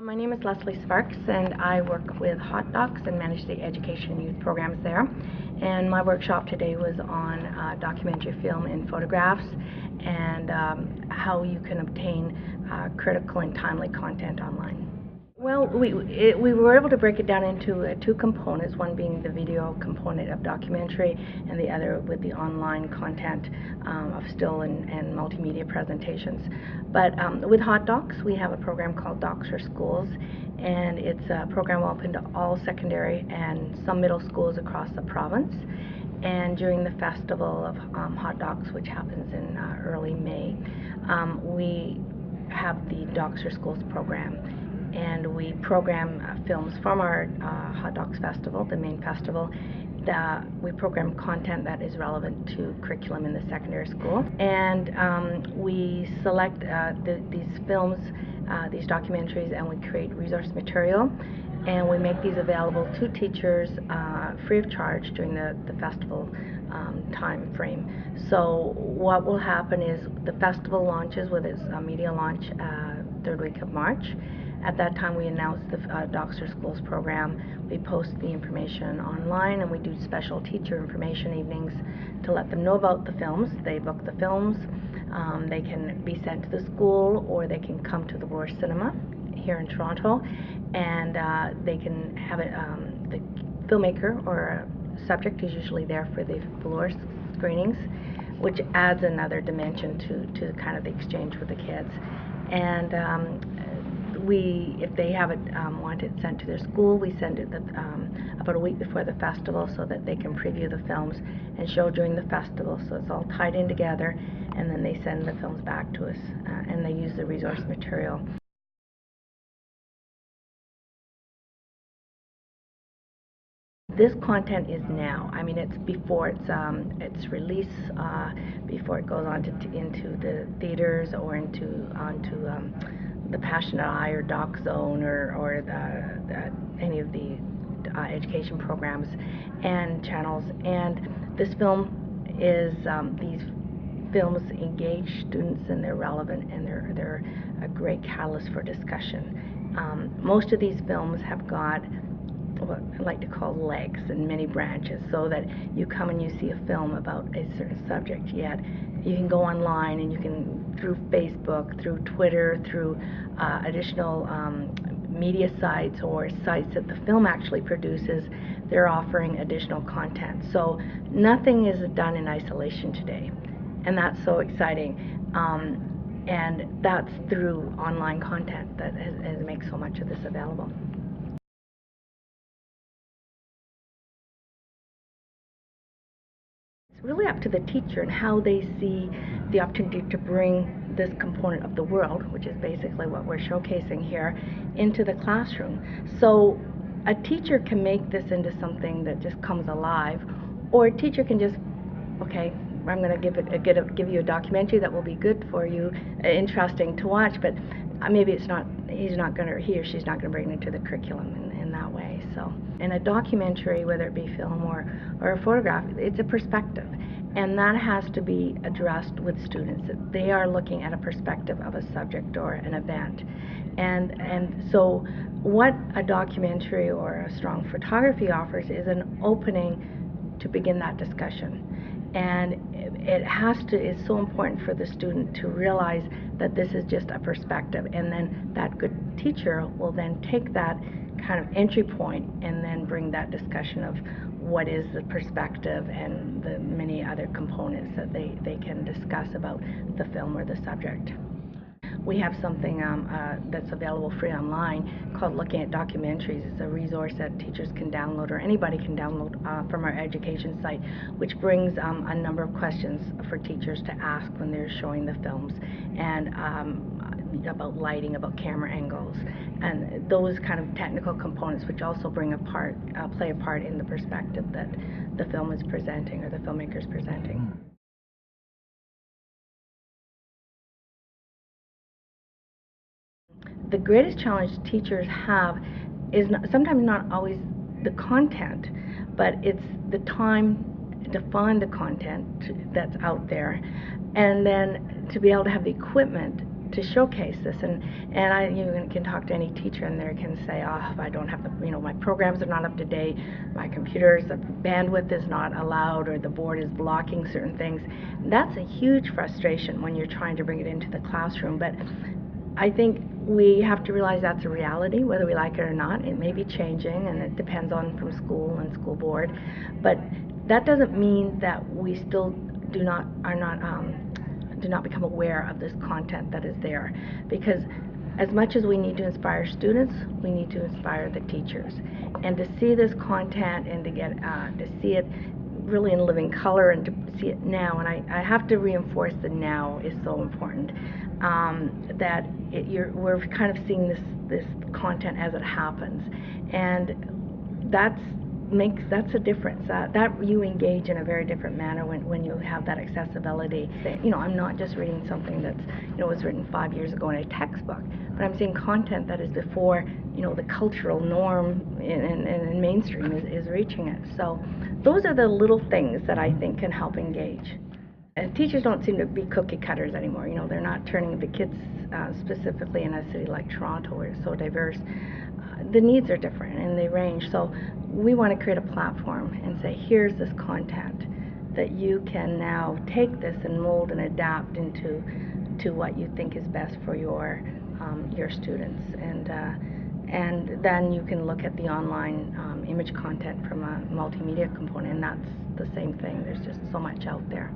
My name is Lesley Sparks, and I work with Hot Docs and manage the education and youth programs there. And my workshop today was on documentary film and photographs and how you can obtain critical and timely content online. Well, we were able to break it down into two components, one being the video component of documentary and the other with the online content of still and multimedia presentations. But with Hot Docs, we have a program called Docs for Schools, and it's a program open to all secondary and some middle schools across the province. And during the festival of Hot Docs, which happens in early May, we have the Docs for Schools program. And we program films from our Hot Docs Festival, the main festival. We program content that is relevant to curriculum in the secondary school. And we select these films, these documentaries, and we create resource material. And we make these available to teachers free of charge during the festival time frame. So what will happen is the festival launches with its media launch third week of March. At that time, we announce the Docs for Schools program. We post the information online, and we do special teacher information evenings to let them know about the films. They book the films. They can be sent to the school, or they can come to the Roar Cinema here in Toronto, and they can have it. The filmmaker or subject is usually there for the floor screenings, which adds another dimension to kind of the exchange with the kids. And if they have it, want it sent to their school, we send it about a week before the festival so that they can preview the films and show during the festival. So it's all tied in together, and then they send the films back to us, and they use the resource material. This content is now. I mean, it's before its release, before it goes on into the theaters or onto the Passionate Eye or Doc Zone or any of the education programs and channels. And this film is these films engage students, and they're relevant, and they're a great catalyst for discussion. Most of these films have got what I like to call legs and many branches, so that you come and you see a film about a certain subject, yet you can go online and you can, through Facebook, through Twitter, through additional media sites or sites that the film actually produces, they're offering additional content. So nothing is done in isolation today, and that's so exciting. And that's through online content that has makes so much of this available. Really up to the teacher and how they see the opportunity to bring this component of the world, which is basically what we're showcasing here, into the classroom. So a teacher can make this into something that just comes alive, or a teacher can just, okay, I'm going to give you a documentary that will be good for you, interesting to watch, but maybe he or she's not going to bring it into the curriculum in that way. So in a documentary, whether it be film or a photograph, it's a perspective, and that has to be addressed with students, that they are looking at a perspective of a subject or an event. And so what a documentary or a strong photography offers is an opening to begin that discussion. And it's so important for the student to realize that this is just a perspective, and then that good teacher will then take that kind of entry point and then bring that discussion of what is the perspective and the many other components that they can discuss about the film or the subject. We have something that's available free online called Looking at Documentaries. It's a resource that teachers can download, or anybody can download from our education site, which brings a number of questions for teachers to ask when they're showing the films, and about lighting, about camera angles, and those kind of technical components, which also play a part in the perspective that the film is presenting or the filmmaker is presenting. The greatest challenge teachers have is sometimes not always the content, but it's the time to find the content that's out there, and then to be able to have the equipment to showcase this. And you can talk to any teacher and they can say, oh, I don't have the, my programs are not up to date, my computers, the bandwidth is not allowed, or the board is blocking certain things. That's a huge frustration when you're trying to bring it into the classroom. But I think we have to realize that's a reality, whether we like it or not. It may be changing, and it depends on from school and school board. But that doesn't mean that we still do not become aware of this content that is there. Because as much as we need to inspire students, we need to inspire the teachers. And to see this content and to get to see it really in living color and to see it now, and I have to reinforce the now is so important. That we're kind of seeing this content as it happens, and that's a difference. That you engage in a very different manner when you have that accessibility. I'm not just reading something that's was written 5 years ago in a textbook, but I'm seeing content that is before the cultural norm and mainstream is reaching it. So those are the little things that I think can help engage. And teachers don't seem to be cookie cutters anymore. They're not turning the kids, specifically in a city like Toronto where it's so diverse. The needs are different and they range. So we want to create a platform and say, here's this content that you can now take this and mold and adapt into what you think is best for your students. And then you can look at the online image content from a multimedia component, and that's the same thing. There's just so much out there.